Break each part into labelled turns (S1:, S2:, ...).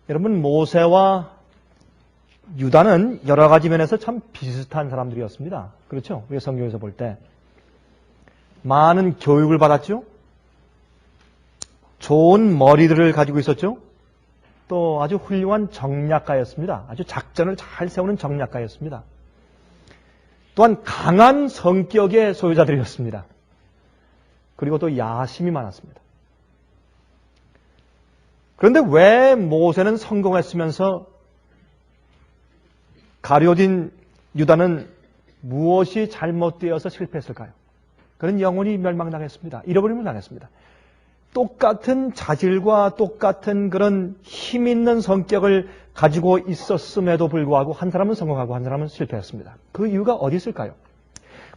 S1: 여러분, 모세와 유다는 여러 가지 면에서 참 비슷한 사람들이었습니다. 그렇죠? 우리가 성경에서 볼 때 많은 교육을 받았죠. 좋은 머리들을 가지고 있었죠. 또 아주 훌륭한 정략가였습니다. 아주 작전을 잘 세우는 정략가였습니다. 또한 강한 성격의 소유자들이었습니다. 그리고 또 야심이 많았습니다. 그런데 왜 모세는 성공했으면서 가룟인 유다는 무엇이 잘못되어서 실패했을까요? 그는 영원히 멸망당했습니다. 잃어버림을 당했습니다. 똑같은 자질과 똑같은 그런 힘 있는 성격을 가지고 있었음에도 불구하고 한 사람은 성공하고 한 사람은 실패했습니다. 그 이유가 어디 있을까요?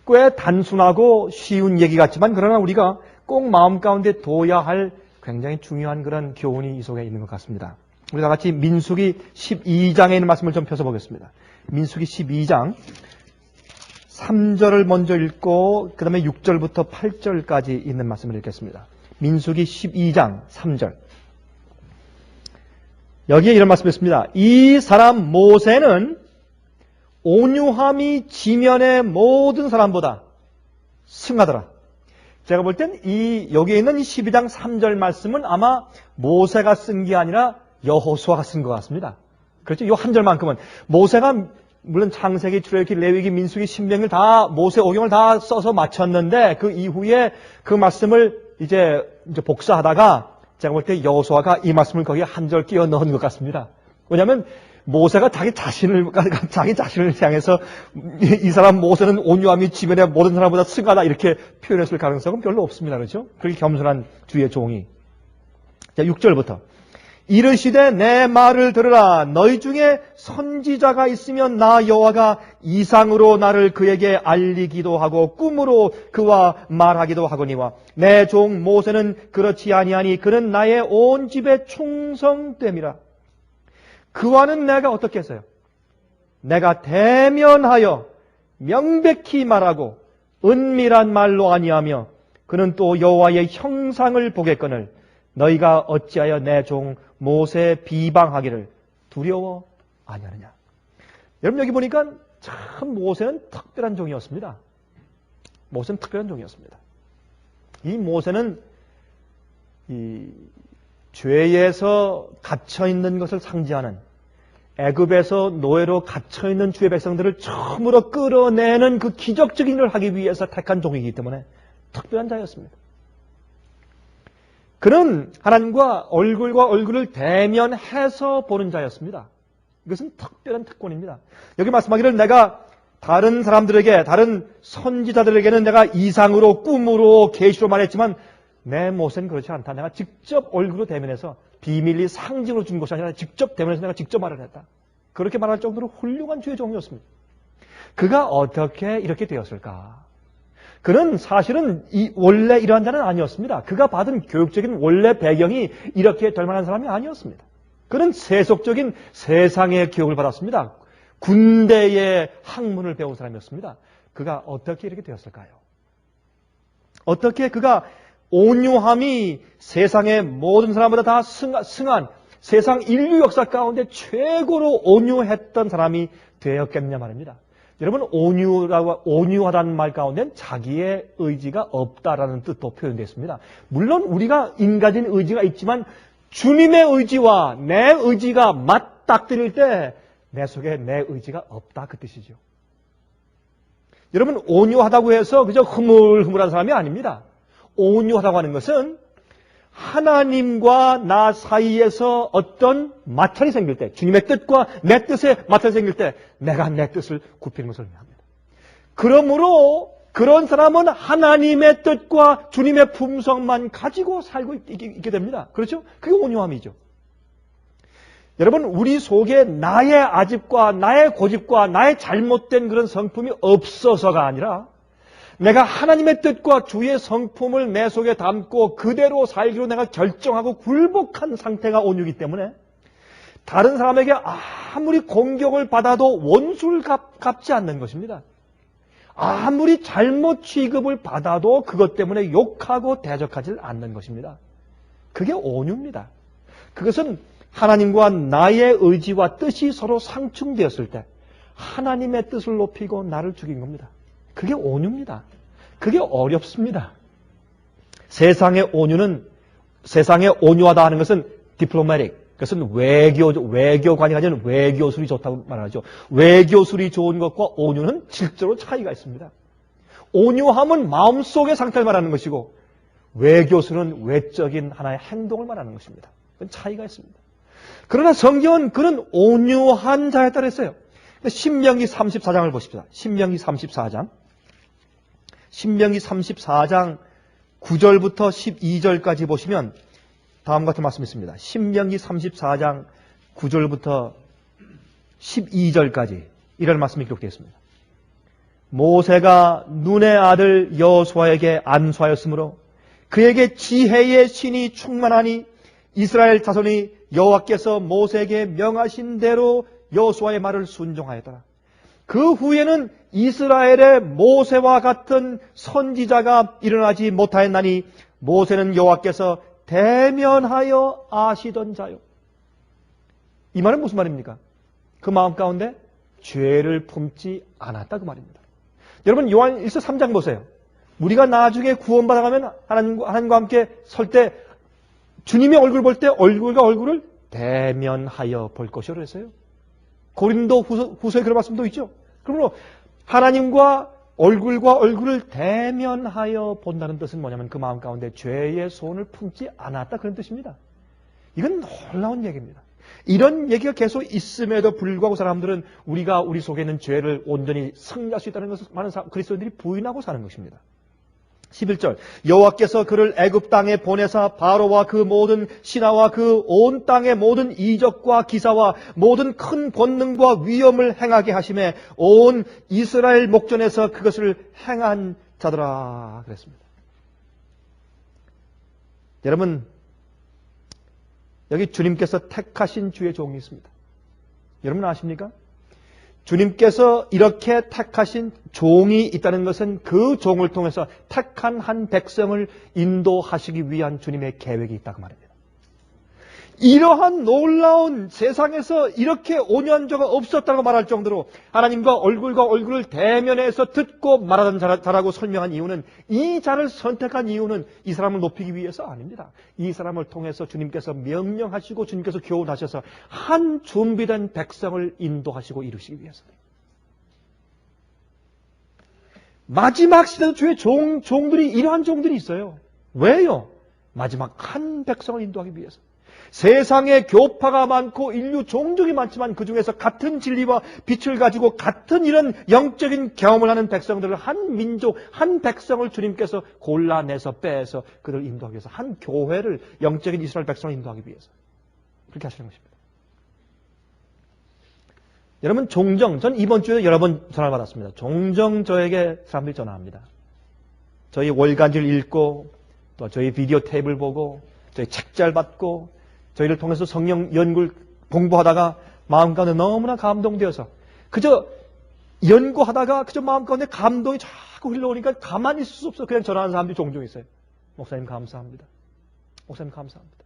S1: 꽤 단순하고 쉬운 얘기 같지만 그러나 우리가 꼭 마음 가운데 둬야 할 굉장히 중요한 그런 교훈이 이 속에 있는 것 같습니다. 우리 다 같이 민수기 12장에 있는 말씀을 좀 펴서보겠습니다. 민수기 12장 3절을 먼저 읽고 그 다음에 6절부터 8절까지 있는 말씀을 읽겠습니다. 민수기 12장 3절. 여기에 이런 말씀이 있습니다. 이 사람 모세는 온유함이 지면의 모든 사람보다 승하더라. 제가 볼 땐 여기에 있는 이 12장 3절 말씀은 아마 모세가 쓴 게 아니라 여호수아가 쓴 것 같습니다. 그렇죠? 이 한 절만큼은 모세가 물론 창세기, 출애굽기, 레위기, 민수기, 신명기를 다 모세 오경을 다 써서 마쳤는데 그 이후에 그 말씀을 이제 복사하다가 제가 볼 때 여호수아가 이 말씀을 거기에 한 절 끼워 넣은 것 같습니다. 왜냐하면 모세가 자기 자신을 향해서 이 사람 모세는 온유함이 지면의 모든 사람보다 승하다 이렇게 표현했을 가능성은 별로 없습니다. 그렇죠? 그렇게 겸손한 주의 종이. 자, 6절부터. 이르시되 내 말을 들으라. 너희 중에 선지자가 있으면 나 여호와가 이상으로 나를 그에게 알리기도 하고 꿈으로 그와 말하기도 하거니와 내 종 모세는 그렇지 아니하니 그는 나의 온 집에 충성됨이라. 그와는 내가 어떻게 했어요? 내가 대면하여 명백히 말하고 은밀한 말로 아니하며 그는 또 여호와의 형상을 보겠거늘 너희가 어찌하여 내 종 모세 비방하기를 두려워 아니하느냐. 여러분 여기 보니까 참 모세는 특별한 종이었습니다. 모세는 특별한 종이었습니다. 이 모세는 이 죄에서 갇혀있는 것을 상징하는 애굽에서 노예로 갇혀있는 주의 백성들을 처음으로 끌어내는 그 기적적인 일을 하기 위해서 택한 종이기 때문에 특별한 자였습니다. 그는 하나님과 얼굴과 얼굴을 대면해서 보는 자였습니다. 이것은 특별한 특권입니다. 여기 말씀하기를 내가 다른 사람들에게, 다른 선지자들에게는 내가 이상으로, 꿈으로, 계시로 말했지만 내 모세는 그렇지 않다. 내가 직접 얼굴로 대면해서 비밀리 상징으로 준 것이 아니라 직접 대면해서 내가 직접 말을 했다. 그렇게 말할 정도로 훌륭한 주의 종이었습니다. 그가 어떻게 이렇게 되었을까? 그는 사실은 원래 이러한 자는 아니었습니다. 그가 받은 교육적인 원래 배경이 이렇게 될 만한 사람이 아니었습니다. 그는 세속적인 세상의 교육을 받았습니다. 군대의 학문을 배운 사람이었습니다. 그가 어떻게 이렇게 되었을까요? 어떻게 그가 온유함이 세상의 모든 사람보다 다 승한 세상 인류 역사 가운데 최고로 온유했던 사람이 되었겠냐 말입니다. 여러분 온유하다는 말 가운데는 자기의 의지가 없다라는 뜻도 표현되어 있습니다. 물론 우리가 인간적인 의지가 있지만 주님의 의지와 내 의지가 맞닥뜨릴 때 내 속에 내 의지가 없다 그 뜻이죠. 여러분 온유하다고 해서 그저 흐물흐물한 사람이 아닙니다. 온유하다고 하는 것은 하나님과 나 사이에서 어떤 마찰이 생길 때, 주님의 뜻과 내 뜻에 마찰이 생길 때 내가 내 뜻을 굽히는 것을 의미합니다. 그러므로 그런 사람은 하나님의 뜻과 주님의 품성만 가지고 살고 있게 됩니다. 그렇죠? 그게 온유함이죠. 여러분 우리 속에 나의 아집과 나의 고집과 나의 잘못된 그런 성품이 없어서가 아니라 내가 하나님의 뜻과 주의 성품을 내 속에 담고 그대로 살기로 내가 결정하고 굴복한 상태가 온유이기 때문에 다른 사람에게 아무리 공격을 받아도 원수를 갚지 않는 것입니다. 아무리 잘못 취급을 받아도 그것 때문에 욕하고 대적하지 않는 것입니다. 그게 온유입니다. 그것은 하나님과 나의 의지와 뜻이 서로 상충되었을 때 하나님의 뜻을 높이고 나를 죽인 겁니다. 그게 온유입니다. 그게 어렵습니다. 세상의 온유하다 하는 것은 diplomatic, 그것은 외교관이 가지는 외교술이 좋다고 말하죠. 외교술이 좋은 것과 온유는 질적으로 차이가 있습니다. 온유함은 마음속의 상태를 말하는 것이고 외교술은 외적인 하나의 행동을 말하는 것입니다. 그건 차이가 있습니다. 그러나 성경은 그런 온유한 자에 따라 했어요. 신명기 34장을 보십시다. 신명기 34장 9절부터 12절까지 보시면 다음과 같은 말씀이 있습니다. 신명기 34장 9절부터 12절까지 이런 말씀이 기록되어 있습니다. 모세가 눈의 아들 여호수아에게 안수하였으므로 그에게 지혜의 신이 충만하니 이스라엘 자손이 여호와께서 모세에게 명하신 대로 여호수아의 말을 순종하였더라. 그 후에는 이스라엘의 모세와 같은 선지자가 일어나지 못하였나니 모세는 여호와께서 대면하여 아시던 자요. 이 말은 무슨 말입니까? 그 마음 가운데 죄를 품지 않았다 그 말입니다. 여러분 요한 1서 3장 보세요. 우리가 나중에 구원받아가면 하나님과 함께 설 때 주님의 얼굴 볼 때 얼굴과 얼굴을 대면하여 볼 것이라고 했어요. 고린도 후서에 그런 말씀도 있죠. 그러므로 하나님과 얼굴을 대면하여 본다는 뜻은 뭐냐면 그 마음 가운데 죄의 소원을 품지 않았다 그런 뜻입니다. 이건 놀라운 얘기입니다. 이런 얘기가 계속 있음에도 불구하고 사람들은 우리가 우리 속에 있는 죄를 온전히 승리할 수 있다는 것을 많은 그리스도인들이 부인하고 사는 것입니다. 11절 여호와께서 그를 애굽 땅에 보내사 바로와 그 모든 신하와 그 온 땅의 모든 이적과 기사와 모든 큰 권능과 위엄을 행하게 하심에 온 이스라엘 목전에서 그것을 행한 자더라 그랬습니다. 여러분 여기 주님께서 택하신 주의 종이 있습니다. 여러분 아십니까? 주님께서 이렇게 택하신 종이 있다는 것은 그 종을 통해서 택한 한 백성을 인도하시기 위한 주님의 계획이 있다고 말입니다. 이러한 놀라운 세상에서 이렇게 온유한 자가 없었다고 말할 정도로 하나님과 얼굴을 대면해서 듣고 말하던 자라고 설명한 이유는 이 자를 선택한 이유는 이 사람을 높이기 위해서 아닙니다. 이 사람을 통해서 주님께서 명령하시고 주님께서 교훈하셔서 한 준비된 백성을 인도하시고 이루시기 위해서입니다. 마지막 시대도 주의 종들이 이러한 종들이 있어요. 왜요? 마지막 한 백성을 인도하기 위해서. 세상에 교파가 많고 인류 종족이 많지만 그 중에서 같은 진리와 빛을 가지고 같은 이런 영적인 경험을 하는 백성들을 한 민족, 한 백성을 주님께서 골라내서 빼서 그들을 인도하기 위해서 한 교회를 영적인 이스라엘 백성을 인도하기 위해서 그렇게 하시는 것입니다. 여러분 종종 전 이번 주에 여러 번 전화를 받았습니다. 종종 저에게 사람들이 전화합니다. 저희 월간지를 읽고 또 저희 비디오 테이프를 보고 저희 책잘 받고 저희를 통해서 성령 연구를 공부하다가 마음 가운데 너무나 감동되어서 그저 연구하다가 그저 마음 가운데 감동이 자꾸 흘러오니까 가만히 있을 수 없어 그냥 전화하는 사람들이 종종 있어요. 목사님 감사합니다. 목사님 감사합니다.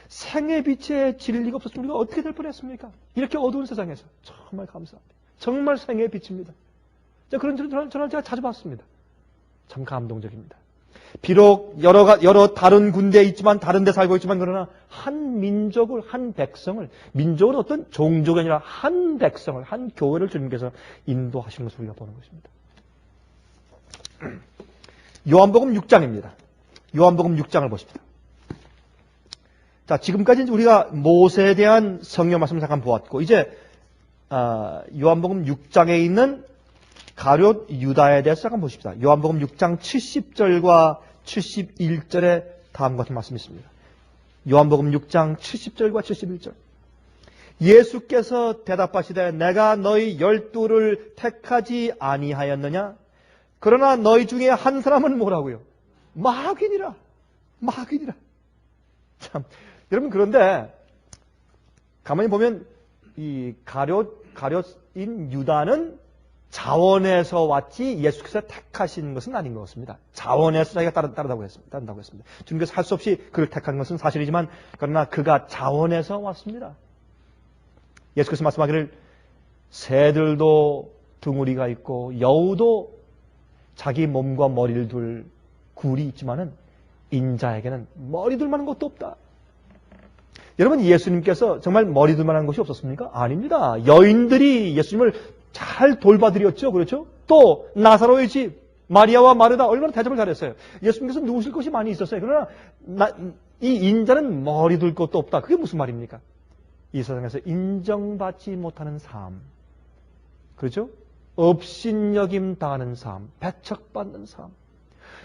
S1: 생의 빛의 진리가 없었으면 우리가 어떻게 될 뻔했습니까? 이렇게 어두운 세상에서 정말 감사합니다. 정말 생의 빛입니다. 그런 전화를 제가 자주 받습니다. 참 감동적입니다. 비록 여러 다른 군대에 있지만 다른 데 살고 있지만 그러나 한 민족을 한 백성을 민족은 어떤 종족이 아니라 한 백성을 한 교회를 주님께서 인도하시는 것을 우리가 보는 것입니다. 요한복음 6장입니다. 요한복음 6장을 보십시다. 자, 지금까지 우리가 모세에 대한 성경 말씀을 잠깐 보았고 이제 요한복음 6장에 있는 가룟 유다에 대해서 잠깐 보십시다. 요한복음 6장 70절과 71절에 다음과 같은 말씀이 있습니다. 요한복음 6장 70절과 71절. 예수께서 대답하시되 내가 너희 12를 택하지 아니하였느냐? 그러나 너희 중에 한 사람은 뭐라고요? 마귀니라. 마귀니라. 참, 여러분 그런데 가만히 보면 이 가룟인 유다는 자원에서 왔지 예수께서 택하신 것은 아닌 것 같습니다. 자원에서 자기가 따른다고 했습니다. 주님께서 할 수 없이 그를 택한 것은 사실이지만 그러나 그가 자원에서 왔습니다. 예수께서 말씀하기를 새들도 둥우리가 있고 여우도 자기 몸과 머리를 둘 굴이 있지만은 인자에게는 머리 둘 만한 것도 없다. 여러분, 예수님께서 정말 머리 둘 만한 것이 없었습니까? 아닙니다. 여인들이 예수님을 잘 돌봐드렸죠. 그렇죠? 또 나사로의 집 마리아와 마르다 얼마나 대접을 잘했어요. 예수님께서 누우실 것이 많이 있었어요. 그러나 이 인자는 머리 둘 것도 없다. 그게 무슨 말입니까? 이 세상에서 인정받지 못하는 삶, 그렇죠? 업신여김 당하는 삶, 배척받는 삶.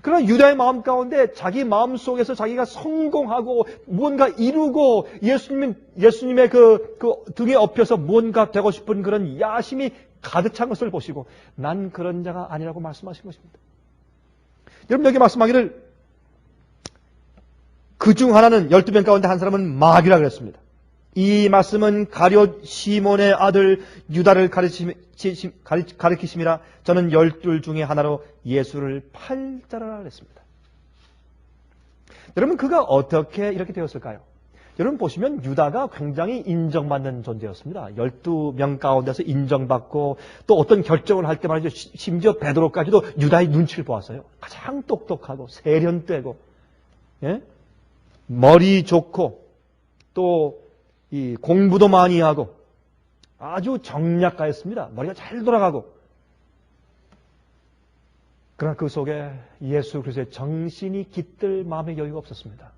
S1: 그러나 유다의 마음 가운데 자기 마음 속에서 자기가 성공하고 무언가 이루고 예수님의 그 등에 업혀서 무언가 되고 싶은 그런 야심이 가득 찬 것을 보시고 난 그런 자가 아니라고 말씀하신 것입니다. 여러분, 여기 말씀하기를 그 중 하나는 12명 가운데 한 사람은 마귀라 그랬습니다. 이 말씀은 가룟 시몬의 아들 유다를 가리키심이라 저는 12 중에 하나로 예수를 팔자라 그랬습니다. 여러분, 그가 어떻게 이렇게 되었을까요? 여러분 보시면 유다가 굉장히 인정받는 존재였습니다. 12명 가운데서 인정받고 또 어떤 결정을 할 때 말이죠. 심지어 베드로까지도 유다의 눈치를 보았어요. 가장 똑똑하고 세련되고, 예? 머리 좋고 또 이 공부도 많이 하고 아주 정략가였습니다. 머리가 잘 돌아가고. 그러나 그 속에 예수 그리스도의 정신이 깃들 마음의 여유가 없었습니다.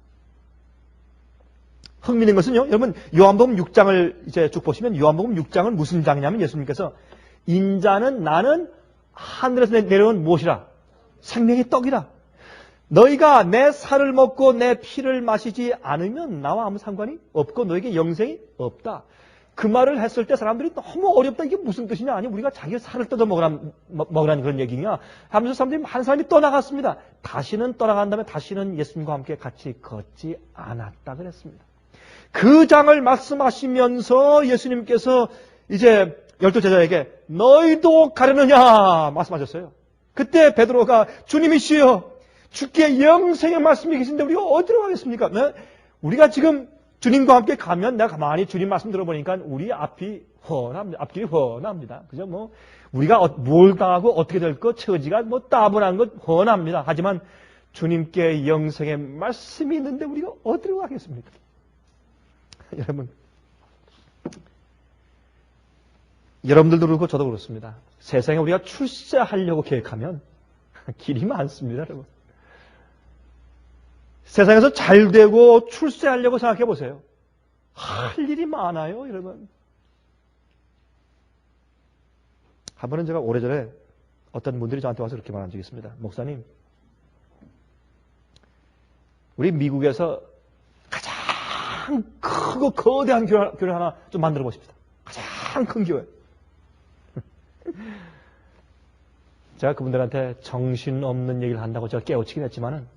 S1: 흥미있는 것은요, 여러분 요한복음 6장을 이제 쭉 보시면 요한복음 6장은 무슨 장이냐면 예수님께서 인자는 나는 하늘에서 내려온 무엇이라? 생명의 떡이라. 너희가 내 살을 먹고 내 피를 마시지 않으면 나와 아무 상관이 없고 너에게 영생이 없다. 그 말을 했을 때 사람들이 너무 어렵다. 이게 무슨 뜻이냐? 아니 우리가 자기 살을 뜯어 먹으라는 그런 얘기냐? 하면서 사람들이 한 사람이 떠나갔습니다. 다시는 떠나간 다음에 다시는 예수님과 함께 같이 걷지 않았다 그랬습니다. 그 장을 말씀하시면서 예수님께서 이제 12제자에게 너희도 가려느냐 말씀하셨어요. 그때 베드로가 주님이시여 주께 영생의 말씀이 계신데 우리가 어디로 가겠습니까? 네? 우리가 지금 주님과 함께 가면 내가 가만히 주님 말씀 들어보니까 우리 앞길이 훤합니다. 그죠? 뭐 우리가 뭘 당하고 어떻게 될 것, 처지가 뭐 따분한 것 훤합니다. 하지만 주님께 영생의 말씀이 있는데 우리가 어디로 가겠습니까? 여러분, 여러분들도 그렇고 저도 그렇습니다. 세상에 우리가 출세하려고 계획하면 길이 많습니다, 여러분. 세상에서 잘 되고 출세하려고 생각해 보세요. 할 일이 많아요, 여러분. 한 번은 제가 오래전에 어떤 분들이 저한테 와서 그렇게 말한 적이 있습니다. 목사님, 우리 미국에서 가장 크고 거대한 교회 하나 좀 만들어 보십시다. 가장 큰 교회. 제가 그분들한테 정신없는 얘기를 한다고 제가 깨우치긴 했지만은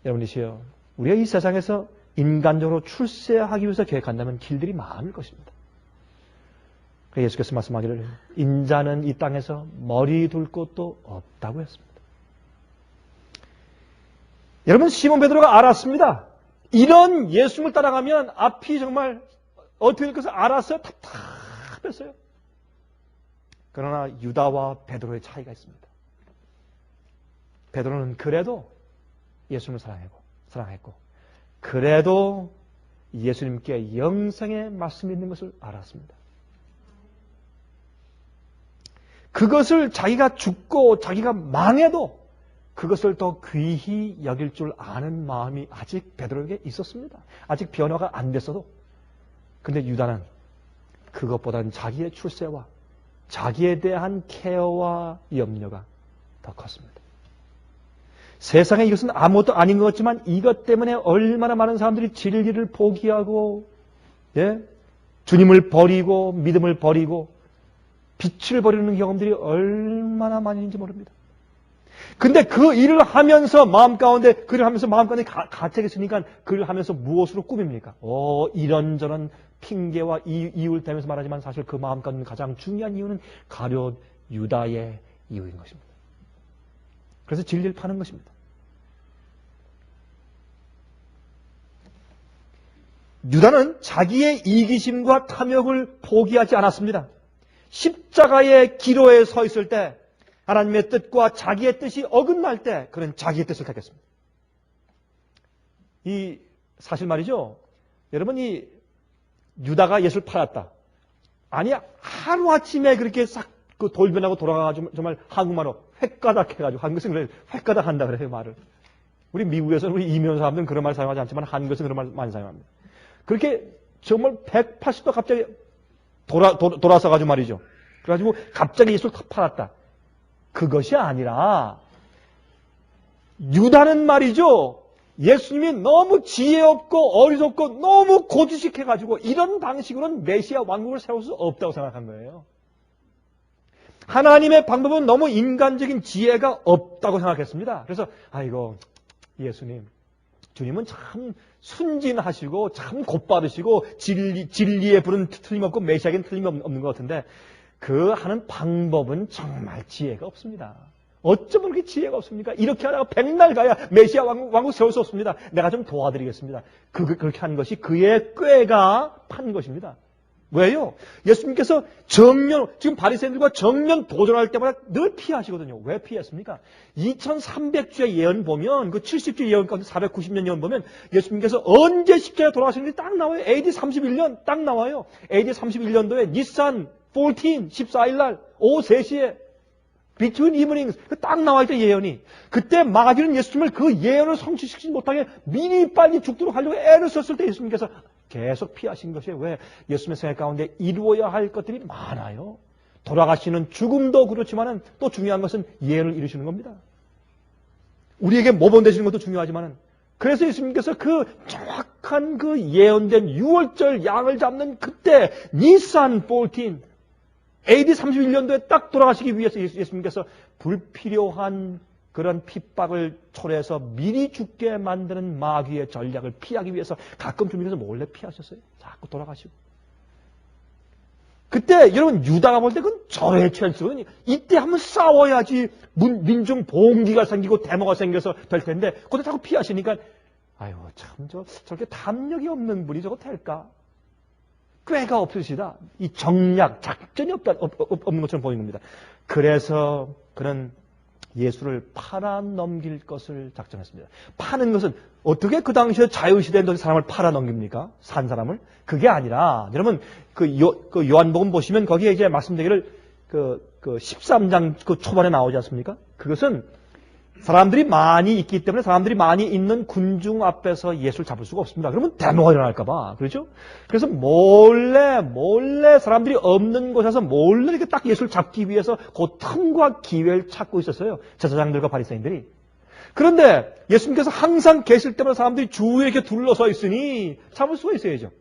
S1: 여러분이시여, 우리가 이 세상에서 인간적으로 출세하기 위해서 계획한다면 길들이 많을 것입니다. 예수께서 말씀하기를 인자는 이 땅에서 머리 둘 곳도 없다고 했습니다. 여러분, 시몬 베드로가 알았습니다. 이런 예수님을 따라가면 앞이 정말 어떻게 될 것을 알았어요. 답답했어요. 그러나 유다와 베드로의 차이가 있습니다. 베드로는 그래도 예수님을 사랑했고 그래도 예수님께 영생의 말씀이 있는 것을 알았습니다. 그것을 자기가 죽고 자기가 망해도 그것을 더 귀히 여길 줄 아는 마음이 아직 베드로에게 있었습니다. 아직 변화가 안 됐어도. 근데 유다는 그것보다는 자기의 출세와 자기에 대한 케어와 염려가 더 컸습니다. 세상에 이것은 아무것도 아닌 것 같지만 이것 때문에 얼마나 많은 사람들이 진리를 포기하고, 예? 주님을 버리고 믿음을 버리고 빛을 버리는 경험들이 얼마나 많은지 모릅니다. 근데 그 일을 하면서 마음 가운데 가책이 있으니까 그 일을 하면서 무엇으로 꾸밉니까? 이런저런 핑계와 이유를 대면서 말하지만 사실 그 마음 가운데 가장 중요한 이유는 가룟 유다의 이유인 것입니다. 그래서 진리를 파는 것입니다. 유다는 자기의 이기심과 탐욕을 포기하지 않았습니다. 십자가의 기로에 서 있을 때 하나님의 뜻과 자기의 뜻이 어긋날 때 그는 자기의 뜻을 택했습니다. 이 사실 말이죠. 여러분, 이 유다가 예수를 팔았다. 아니, 하루아침에 그렇게 싹 그 돌변하고 돌아가가지고 정말 한국말로 획가닥 해가지고, 한국에서는 그래, 획가닥 한다 그래요, 말을. 우리 미국에서는 우리 이민 사람들은 그런 말 사용하지 않지만 한국에서는 그런 말 많이 사용합니다. 그렇게 정말 180도 갑자기 돌아서가지고 말이죠. 그래가지고 갑자기 예수를 팔았다. 그것이 아니라 유다는 말이죠. 예수님이 너무 지혜없고 어리석고 너무 고지식해가지고 이런 방식으로는 메시아 왕국을 세울 수 없다고 생각한 거예요. 하나님의 방법은 너무 인간적인 지혜가 없다고 생각했습니다. 그래서 아이고 예수님, 주님은 참 순진하시고 참 곧바르시고 진리의 불은 틀림없고 메시아에겐 틀림없는 것 같은데 그 하는 방법은 정말 지혜가 없습니다. 어쩌면 그렇게 지혜가 없습니까? 이렇게 하다가 백날 가야 메시아 왕국 세울 수 없습니다. 내가 좀 도와드리겠습니다. 그렇게 한 것이 그의 꾀가 판 것입니다. 왜요? 예수님께서 지금 바리새인들과 정면 도전할 때마다 늘 피하시거든요. 왜 피했습니까? 2300주의 예언 보면, 그 70주 예언 가운데 490년 예언 보면 예수님께서 언제 십자가에 돌아가시는지 딱 나와요. AD 31년 딱 나와요. AD 31년도에 니산 14일 날 오후 3시에 Between evenings 딱 나와있죠, 예언이. 그때 마귀는 예수님을 그 예언을 성취시키지 못하게 미리 빨리 죽도록 하려고 애를 썼을 때 예수님께서 계속 피하신 것이에요. 왜? 예수님의 생각 가운데 이루어야 할 것들이 많아요. 돌아가시는 죽음도 그렇지만은 또 중요한 것은 예언을 이루시는 겁니다. 우리에게 모범 되시는 것도 중요하지만은 그래서 예수님께서 그 정확한 그 예언된 6월절 양을 잡는 그때 니산 14 AD 31년도에 딱 돌아가시기 위해서 예수님께서 불필요한 그런 핍박을 초래해서 미리 죽게 만드는 마귀의 전략을 피하기 위해서 가끔 주님께서 몰래 피하셨어요. 자꾸 돌아가시고. 그때 여러분 유다가 볼 때 그건 절의 찬스거든요. 이때 한번 싸워야지 민중 봉기가 생기고 데모가 생겨서 될 텐데 그때 자꾸 피하시니까 아유 참 저렇게 담력이 없는 분이 저거 될까? 꾀가 없으시다. 이 정략, 작전이 없는 것처럼 보이는 겁니다. 그래서 그는 예수를 팔아넘길 것을 작정했습니다. 파는 것은 어떻게 그 당시에 자유시대에 사람을 팔아넘깁니까? 산 사람을? 그게 아니라 여러분 그 요한복음 보시면 거기에 이제 말씀드리기를 그 13장 그 초반에 나오지 않습니까? 그것은 사람들이 많이 있기 때문에 사람들이 많이 있는 군중 앞에서 예수를 잡을 수가 없습니다. 그러면 데모가 일어날까봐. 그렇죠? 그래서 몰래 사람들이 없는 곳에서 몰래 이렇게 딱 예수를 잡기 위해서 그 틈과 기회를 찾고 있었어요. 제사장들과 바리새인들이. 그런데 예수님께서 항상 계실 때마다 사람들이 주위에 이렇게 둘러서 있으니 잡을 수가 있어야죠.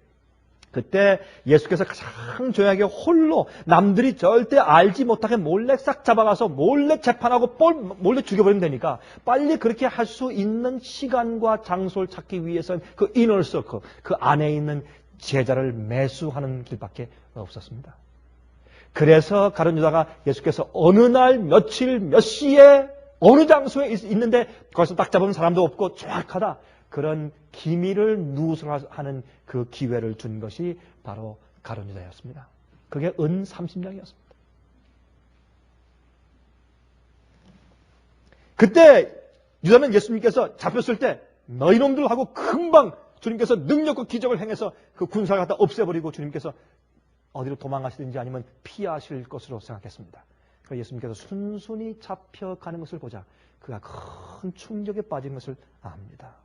S1: 그때 예수께서 가장 조용하게 홀로 남들이 절대 알지 못하게 몰래 싹 잡아가서 몰래 재판하고 몰래 죽여버리면 되니까 빨리 그렇게 할 수 있는 시간과 장소를 찾기 위해서는 그 이너 서클, 그 안에 있는 제자를 매수하는 길밖에 없었습니다. 그래서 가룟 유다가 예수께서 어느 날 며칠 몇 시에 어느 장소에 있는데 거기서 딱 잡으면 사람도 없고 정확하다. 그런 기밀을 누설하는 그 기회를 준 것이 바로 가룟 유다였습니다. 그게 은 30냥이었습니다. 그때 유다는 예수님께서 잡혔을 때 너희놈들하고 금방 주님께서 능력과 기적을 행해서 그 군사를 갖다 없애버리고 주님께서 어디로 도망가시든지 아니면 피하실 것으로 생각했습니다. 그래서 예수님께서 순순히 잡혀가는 것을 보자 그가 큰 충격에 빠진 것을 압니다.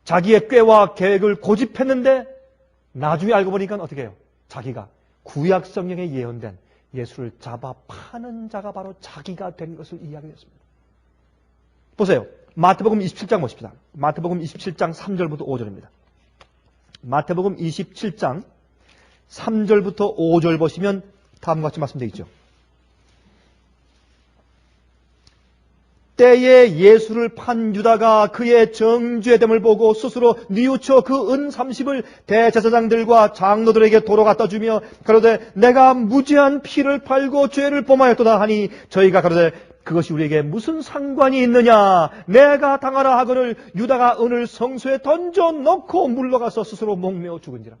S1: 자기의 꾀와 계획을 고집했는데 나중에 알고 보니까 어떻게 해요? 자기가 구약 성경에 예언된 예수를 잡아 파는 자가 바로 자기가 된 것을 이해하게 됐습니다. 보세요. 마태복음 27장 보십시다. 마태복음 27장 3절부터 5절입니다. 마태복음 27장 3절부터 5절 보시면 다음과 같이 말씀되어 있죠. 때에 예수를 판 유다가 그의 정죄됨을 보고 스스로 뉘우쳐 그 은 30을 대제사장들과 장로들에게 도로 갖다 주며 가로되 내가 무죄한 피를 팔고 죄를 범하였도다 하니 저희가 가로되 그것이 우리에게 무슨 상관이 있느냐. 내가 당하라 하거늘 유다가 은을 성소에 던져 넣고 물러가서 스스로 목매어 죽은지라.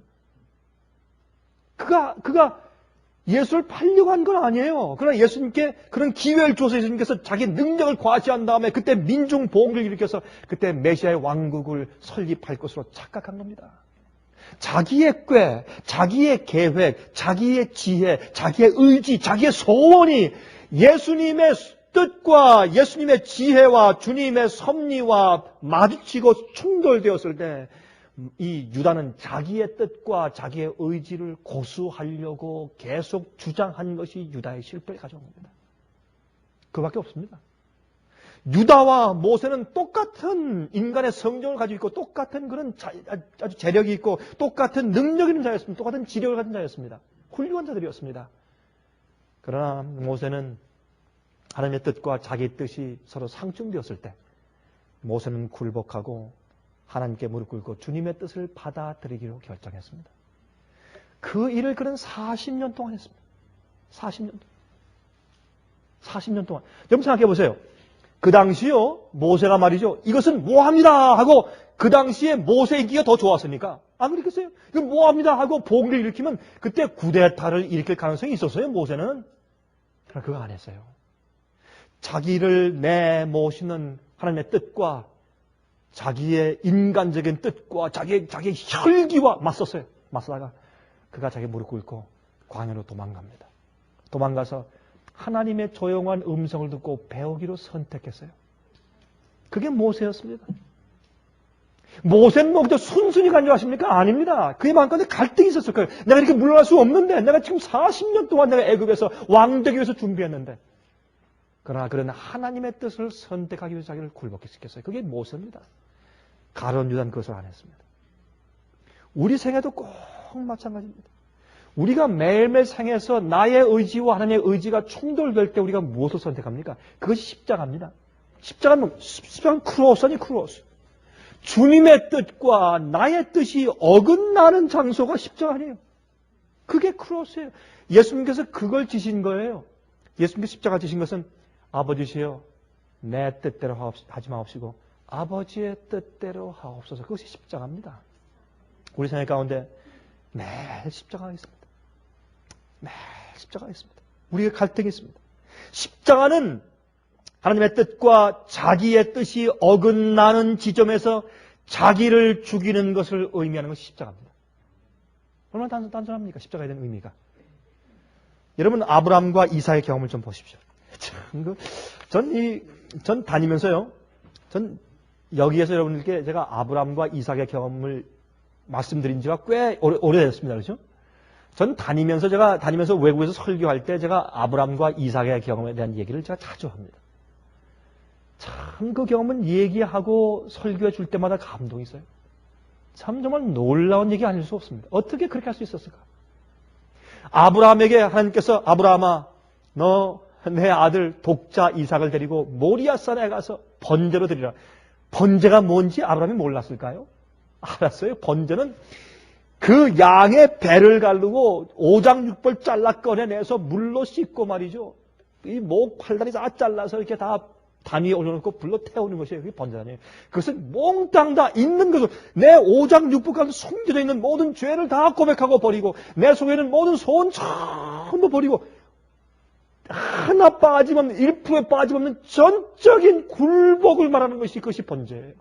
S1: 그가 예수를 팔려고 한 건 아니에요. 그러나 예수님께 그런 기회를 줘서 예수님께서 자기 능력을 과시한 다음에 그때 민중 봉기를 일으켜서 그때 메시아의 왕국을 설립할 것으로 착각한 겁니다. 자기의 꾀, 자기의 계획, 자기의 지혜, 자기의 의지, 자기의 소원이 예수님의 뜻과 예수님의 지혜와 주님의 섭리와 마주치고 충돌되었을 때 이 유다는 자기의 뜻과 자기의 의지를 고수하려고 계속 주장한 것이 유다의 실패를 가져온 겁니다. 그밖에 없습니다. 유다와 모세는 똑같은 인간의 성정을 가지고 있고 똑같은 그런 아주 재력이 있고 똑같은 능력 있는 자였습니다. 똑같은 지력을 가진 자였습니다. 훌륭한 자들이었습니다. 그러나 모세는 하나님의 뜻과 자기 뜻이 서로 상충되었을 때 모세는 굴복하고 하나님께 무릎 꿇고 주님의 뜻을 받아들이기로 결정했습니다. 그 일을 그는 40년 동안 했습니다. 40년 동안. 여러분 생각해 보세요. 그 당시요, 모세가 말이죠. 이것은 뭐합니다 하고 그 당시에 모세 인기가 더 좋았으니까. 안 그렇겠어요? 이건 뭐합니다 하고 봉기를 일으키면 그때 구데타를 일으킬 가능성이 있었어요, 모세는. 그러나 그거 안 했어요. 자기를 내모시는 하나님의 뜻과 자기의 인간적인 뜻과 자기의 혈기와 맞섰어요. 맞서다가 그가 자기 무릎 꿇고 광야로 도망갑니다. 도망가서 하나님의 조용한 음성을 듣고 배우기로 선택했어요. 그게 모세였습니다. 모세는 뭐 그저 순순히 간 줄 아십니까? 아닙니다. 그의 마음가운데 갈등이 있었을 거예요. 내가 이렇게 물러날 수 없는데 내가 지금 40년 동안 내가 애굽에서 왕 되기 위해서 준비했는데 그러나 그런 하나님의 뜻을 선택하기 위해서 자기를 굴복시켰어요. 그게 모세입니다. 가룟 유다는 그것을 안 했습니다. 우리 생애도 꼭 마찬가지입니다. 우리가 매일매일 생에서 나의 의지와 하나님의 의지가 충돌될 때 우리가 무엇을 선택합니까? 그것이 십자가입니다. 십자가는 크로스 아니 크로스. 주님의 뜻과 나의 뜻이 어긋나는 장소가 십자가 아니에요. 그게 크로스예요. 예수님께서 그걸 지신 거예요. 예수님께서 십자가 지신 것은 아버지시여 내 뜻대로 하지 마옵시고 아버지의 뜻대로 하옵소서. 그것이 십자가입니다. 우리 생활 가운데 매일 십자가가 있습니다. 매일 십자가가 있습니다. 우리의 갈등이 있습니다. 십자가는 하나님의 뜻과 자기의 뜻이 어긋나는 지점에서 자기를 죽이는 것을 의미하는 것이 십자가입니다. 얼마나 단순합니까? 십자가에 대한 의미가. 여러분 아브라함과 이삭의 경험을 좀 보십시오. 전 다니면서요. 전 여기에서 여러분들께 제가 아브라함과 이삭의 경험을 말씀드린 지가 꽤 오래됐습니다. 그렇죠? 전 제가 다니면서 외국에서 설교할 때 제가 아브라함과 이삭의 경험에 대한 얘기를 제가 자주 합니다. 참 그 경험은 얘기하고 설교해 줄 때마다 감동이 있어요. 참 정말 놀라운 얘기 아닐 수 없습니다. 어떻게 그렇게 할 수 있었을까? 아브라함에게 하나님께서 아브라함아 너 내 아들 독자 이삭을 데리고 모리아산에 가서 번제로 드리라. 번제가 뭔지 아브라함이 몰랐을까요? 알았어요. 번제는 그 양의 배를 가르고 오장육벌 잘라 꺼내내서 물로 씻고 말이죠. 이 목 팔다리 다 잘라서 이렇게 다 단 위에 올려놓고 불로 태우는 것이 그게 번제 아니에요. 그것은 몽땅 다 있는 것을 내 오장육부 가운데 숨겨져 있는 모든 죄를 다 고백하고 버리고 내 속에 있는 모든 소원 전부 버리고 하나 빠짐없는 1%에 빠짐없는 전적인 굴복을 말하는 것이 그것이 번제예요.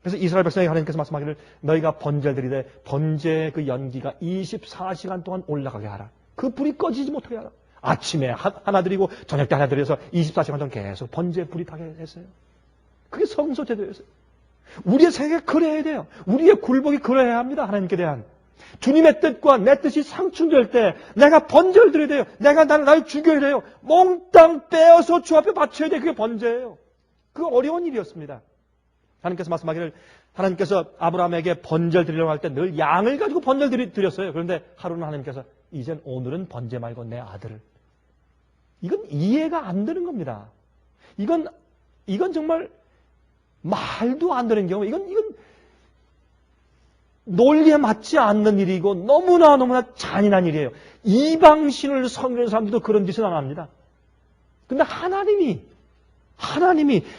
S1: 그래서 이스라엘 백성에게 하나님께서 말씀하기를 너희가 번제를 드리되 번제의 그 연기가 24시간 동안 올라가게 하라. 그 불이 꺼지지 못하게 하라. 아침에 하나 드리고 저녁 때 하나 드려서 24시간 동안 계속 번제의 불이 타게 했어요. 그게 성소 제도였어요. 우리의 생애가 그래야 돼요. 우리의 굴복이 그래야 합니다. 하나님께 대한. 주님의 뜻과 내 뜻이 상충될 때 내가 번제를 드려야 돼요. 내가 날 죽여야 돼요. 몽땅 빼어서 주 앞에 바쳐야 돼요. 그게 번제예요. 그 어려운 일이었습니다. 하나님께서 말씀하기를 하나님께서 아브라함에게 번제를 드리려고 할 때 늘 양을 가지고 번제를 드렸어요. 그런데 하루는 하나님께서 이젠 오늘은 번제 말고 내 아들을. 이건 이해가 안 되는 겁니다. 이건 정말 말도 안 되는 경우, 이건 논리에 맞지 않는 일이고 너무나 잔인한 일이에요. 이방신을 섬기는 사람들도 그런 짓은 안 합니다. 근데 하나님이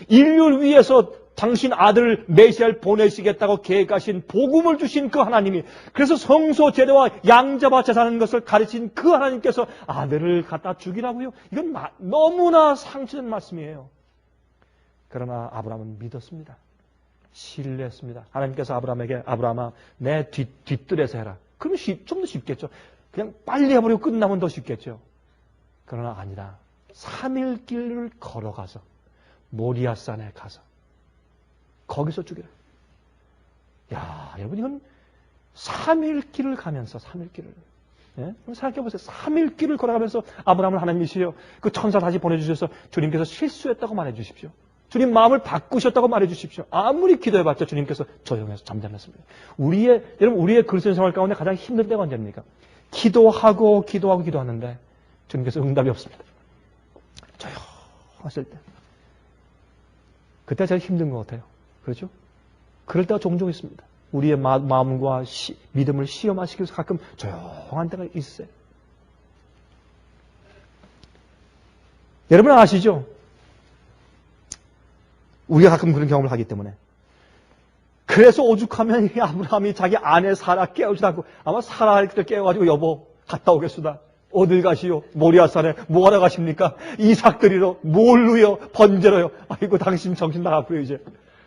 S1: 인류를 위해서 당신 아들을 메시아를 보내시겠다고 계획하신 복음을 주신 그 하나님이, 그래서 성소 제례와 양잡아 제사하는 것을 가르친 그 하나님께서 아들을 갖다 죽이라고요? 이건 너무나 상처된 말씀이에요. 그러나 아브라함은 믿었습니다. 신뢰했습니다. 하나님께서 아브라함에게 아브라함아 내 뒷뜰에서 해라. 그러면 좀 더 쉽겠죠. 그냥 빨리 해버리고 끝나면 더 쉽겠죠. 그러나 아니다. 3일 길을 걸어가서 모리아산에 가서 거기서 죽여라. 야, 여러분 이건 3일 길을 가면서 3일 길을. 예? 생각해보세요. 3일 길을 걸어가면서 아브라함을 하나님이시여 그 천사 다시 보내주셔서 주님께서 실수했다고 말해주십시오. 주님 마음을 바꾸셨다고 말해주십시오. 아무리 기도해봤자 주님께서 조용해서 잠잠했습니다. 여러분 우리의 그리스도인 생활 가운데 가장 힘들 때가 언제입니까? 기도하는데 주님께서 응답이 없습니다. 조용하실 때. 그때 제일 힘든 것 같아요. 그렇죠? 그럴 때가 종종 있습니다. 우리의 마음과 믿음을 시험하시기 위해서 가끔 조용한 때가 있어요. 여러분 아시죠? 우리가 가끔 그런 경험을 하기 때문에. 그래서 오죽하면 이 아브라함이 자기 아내 사라 깨우지 않고 아마 사라를 깨워가지고 여보 갔다 오겠수다. 어딜 가시오? 모리아산에 뭐하러 가십니까? 이삭 드리러 뭘로요? 번제로요? 아이고 당신 정신 나갔고요 이제.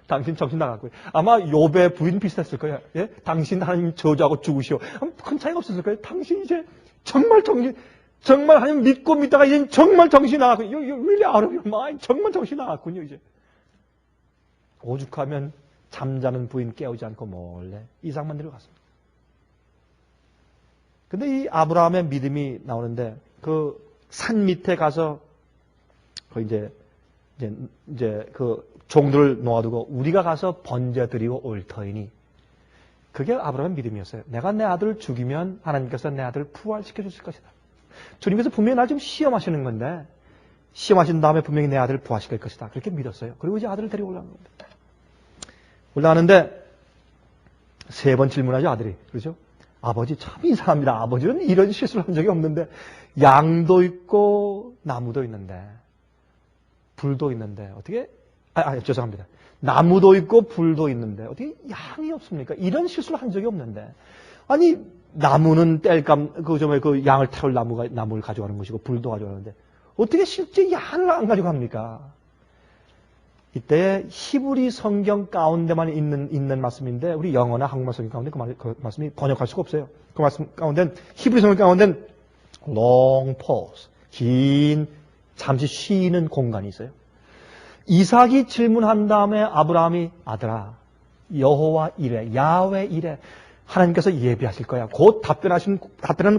S1: 당신 정신 나갔고요. 아마 욥의 부인 비슷했을 거예요. 예? 당신 하나님 저주하고 죽으시오. 큰 차이가 없었을 거예요. 당신 이제 정말 하나님 믿고 믿다가 이제 정말 정신 나갔고 You really out of your mind. 정말 정신 나갔군요 이제. 오죽하면 잠자는 부인 깨우지 않고 몰래 이삭 만들어 갔습니다. 근데 이 아브라함의 믿음이 나오는데 그 산 밑에 가서 그 이제 그 종들을 놓아두고 우리가 가서 번제 드리고 올 터이니, 그게 아브라함의 믿음이었어요. 내가 내 아들을 죽이면 하나님께서 내 아들을 부활시켜 주실 것이다. 주님께서 분명히 날 좀 시험하시는 건데 시험하신 다음에 분명히 내 아들을 부활시킬 것이다. 그렇게 믿었어요. 그리고 이제 아들을 데리고 올라가는 겁니다. 올라가는데 세 번 질문하죠, 아들이. 그렇죠? 아버지 참 이상합니다. 아버지는 이런 실수를 한 적이 없는데 양도 있고 나무도 있는데 불도 있는데 어떻게 죄송합니다. 나무도 있고 불도 있는데 어떻게 양이 없습니까? 이런 실수를 한 적이 없는데, 아니 나무는 그 양을 태울 나무를 가져가는 것이고 불도 가져가는데 어떻게 실제 양을 안 가져갑니까? 이때 히브리 성경 가운데만 있는 말씀인데 우리 영어나 한국말 성경 가운데 그 말씀이 번역할 수가 없어요. 그 말씀 가운데 히브리 성경 가운데 long pause, 긴 잠시 쉬는 공간이 있어요. 이삭이 질문한 다음에 아브라함이 아들아 여호와 이래, 야훼 이래, 하나님께서 예비하실 거야. 곧 답변하는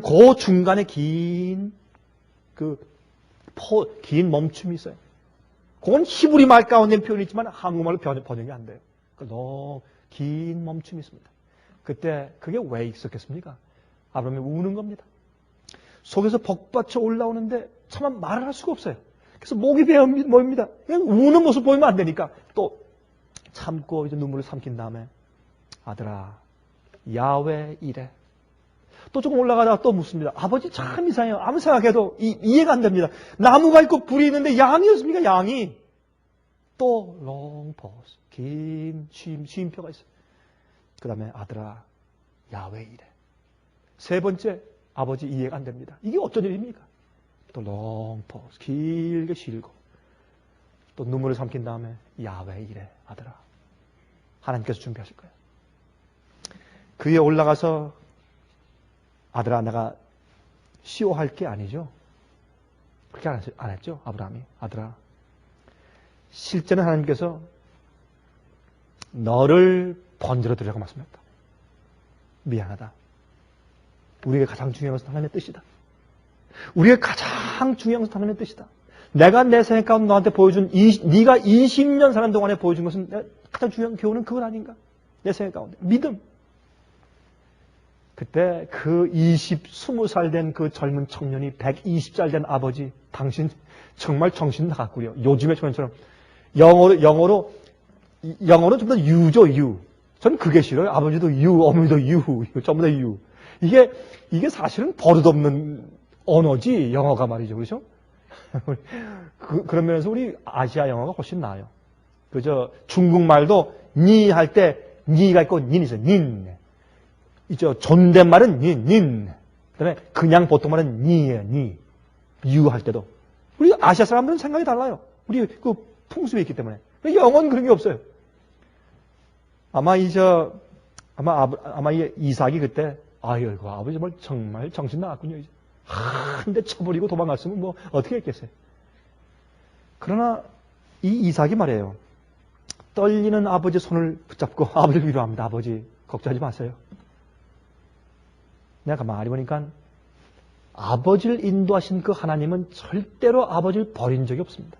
S1: 그 중간에 긴 멈춤이 있어요. 그건 히브리 말 가운데 표현이 있지만 한국말로 번역이 안 돼요. 너무 긴 멈춤이 있습니다. 그때 그게 왜 있었겠습니까? 아브라함이 우는 겁니다. 속에서 벅받쳐 올라오는데 차마 말을 할 수가 없어요. 그래서 목이 메어입니다. 그냥 우는 모습 보이면 안 되니까 또 참고 이제 눈물을 삼킨 다음에 아들아 야훼 이래. 또 조금 올라가다가 또 묻습니다. 아버지 참 이상해요. 아무 생각해도 이해가 안 됩니다. 나무가 있고 불이 있는데 양이었습니까? 양이. 또 long pause, 긴 쉼표가 있어요. 그 다음에 아들아 야훼 이래. 세 번째, 아버지 이해가 안 됩니다. 이게 어떤 일입니까? 또 long pause, 길게 쉬고 또 눈물을 삼킨 다음에 야훼 이래. 아들아 하나님께서 준비하실 거예요. 그 위에 올라가서 아들아 내가 시호할 게 아니죠. 그렇게 안 했죠. 아브라함이. 아들아 실제는 하나님께서 너를 번제로 드리라고 말씀했다. 미안하다. 우리에게 가장 중요한 것은 하나님의 뜻이다. 우리에게 가장 중요한 것은 하나님의 뜻이다. 내가 내 생각 가운데 너한테 보여준 네가 20년 사는 동안에 보여준 것은 가장 중요한 교훈은 그건 아닌가? 내 생각 가운데 믿음. 그때 그 20살 된 그 젊은 청년이 120살 된 아버지, 당신 정말 정신 나갔구려. 요즘의 청년처럼. 영어로 좀 더 유죠, 유. 전 그게 싫어요. 아버지도 유, 어머니도 유, 전부 다 유. 이게 사실은 버릇없는 언어지, 영어가 말이죠. 그렇죠? 그런 면에서 우리 아시아 영어가 훨씬 나아요. 그저 중국말도 니 할 때 니가 있고 닌 있어요. 닌. 이저 존댓말은 닌. 그다음에 그냥 보통 말은 니예요. 니. 유 할 때도. 우리 아시아 사람들은 생각이 달라요. 우리 그 풍습이 있기 때문에. 영어는 그런 게 없어요. 아마 이 이삭이 그때 아이고 아버지 정말 정신 나갔군요. 이제. 한 대 쳐버리고 도망갔으면 뭐 어떻게 했겠어요. 그러나 이 이삭이 말이에요. 떨리는 아버지 손을 붙잡고 아버지를 위로합니다. 아버지 걱정하지 마세요. 내가 가만히 보니까 아버지를 인도하신 그 하나님은 절대로 아버지를 버린 적이 없습니다.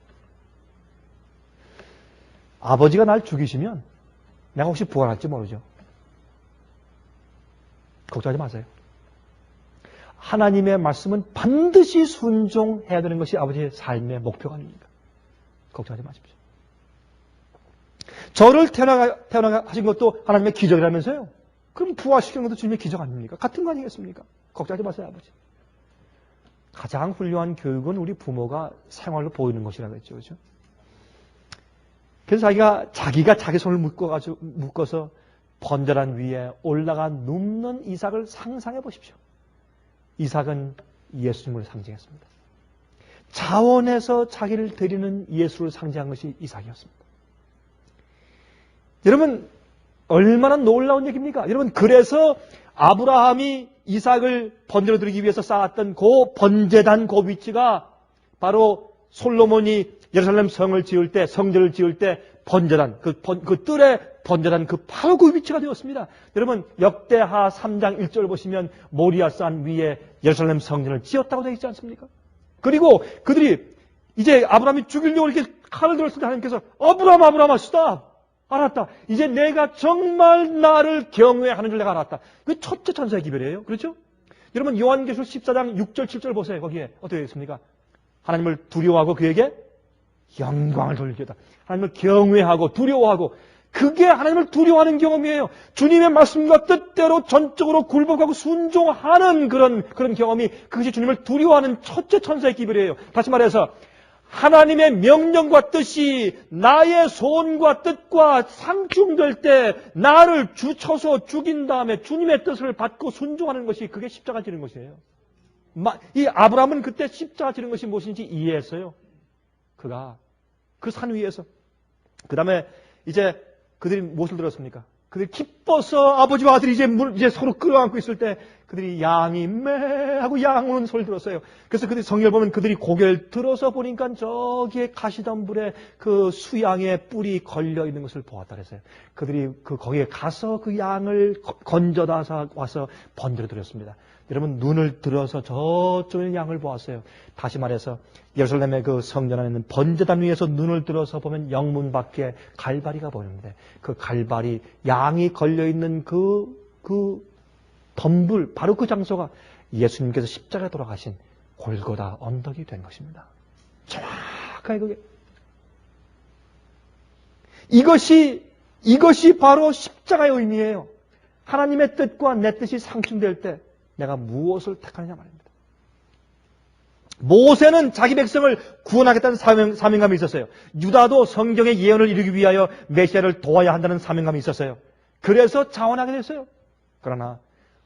S1: 아버지가 날 죽이시면 내가 혹시 부활할지 모르죠. 걱정하지 마세요. 하나님의 말씀은 반드시 순종해야 되는 것이 아버지의 삶의 목표가 아닙니까? 걱정하지 마십시오. 저를 태어나게 하신 것도 하나님의 기적이라면서요. 그럼 부활시키는 것도 주님의 기적 아닙니까? 같은 거 아니겠습니까? 걱정하지 마세요, 아버지. 가장 훌륭한 교육은 우리 부모가 생활로 보이는 것이라고 했죠. 그렇죠? 그래서 자기가 자기 손을 묶어서 번제단 위에 올라가 눕는 이삭을 상상해 보십시오. 이삭은 예수님을 상징했습니다. 자원에서 자기를 드리는 예수를 상징한 것이 이삭이었습니다. 여러분 얼마나 놀라운 얘기입니까? 여러분 그래서 아브라함이 이삭을 번제로 드리기 위해서 쌓았던 그 번제단 그 위치가 바로 솔로몬이 예루살렘 성전을 지을 때 번제단 그 뜰에 번제단 바로 그 위치가 되었습니다. 여러분 역대하 3장 1절 보시면 모리아산 위에 예루살렘 성전을 지었다고 되어 있지 않습니까? 그리고 그들이 이제 아브라함이 죽이려고 이렇게 칼을 들었을 때 하나님께서 아브라함아 스탑! 알았다. 이제 내가 정말 나를 경외하는 줄 내가 알았다. 그 첫째 천사의 기별이에요. 그렇죠? 여러분 요한계시록 14장 6절 7절 보세요. 거기에 어떻게 되어 있습니까? 하나님을 두려워하고 그에게 영광을 돌리겠다. 하나님을 경외하고 두려워하고 그게 하나님을 두려워하는 경험이에요. 주님의 말씀과 뜻대로 전적으로 굴복하고 순종하는 그런 경험이 그것이 주님을 두려워하는 첫째 천사의 기별이에요. 다시 말해서 하나님의 명령과 뜻이 나의 손과 뜻과 상충될 때 나를 쳐서 죽인 다음에 주님의 뜻을 받고 순종하는 것이 그게 십자가 지는 것이에요. 이 아브라함은 그때 십자가 지는 것이 무엇인지 이해했어요. 그가 그 산 위에서. 그 다음에 이제 그들이 무엇을 들었습니까? 그들이 기뻐서 아버지와 아들이 이제 서로 끌어안고 있을 때 그들이 양이 매 하고 양 우는 소리를 들었어요. 그래서 그들이 성경을 보면 그들이 고개를 들어서 보니까 저기에 가시덤불에 그 수양의 뿔이 걸려 있는 것을 보았다 그랬어요. 그들이 거기에 가서 그 양을 건져다 와서 번제로 드렸습니다. 여러분 눈을 들어서 저쪽에 양을 보았어요. 다시 말해서 예루살렘의 그 성전 안에 있는 번제단 위에서 눈을 들어서 보면 영문 밖에 갈바리가 보이는데 그 갈바리 양이 걸려있는 그 덤불 바로 그 장소가 예수님께서 십자가에 돌아가신 골고다 언덕이 된 것입니다. 정확하게 그게 이것이 바로 십자가의 의미예요. 하나님의 뜻과 내 뜻이 상충될 때 내가 무엇을 택하느냐 말입니다. 모세는 자기 백성을 구원하겠다는 사명감이 있었어요. 유다도 성경의 예언을 이루기 위하여 메시아를 도와야 한다는 사명감이 있었어요. 그래서 자원하게 됐어요. 그러나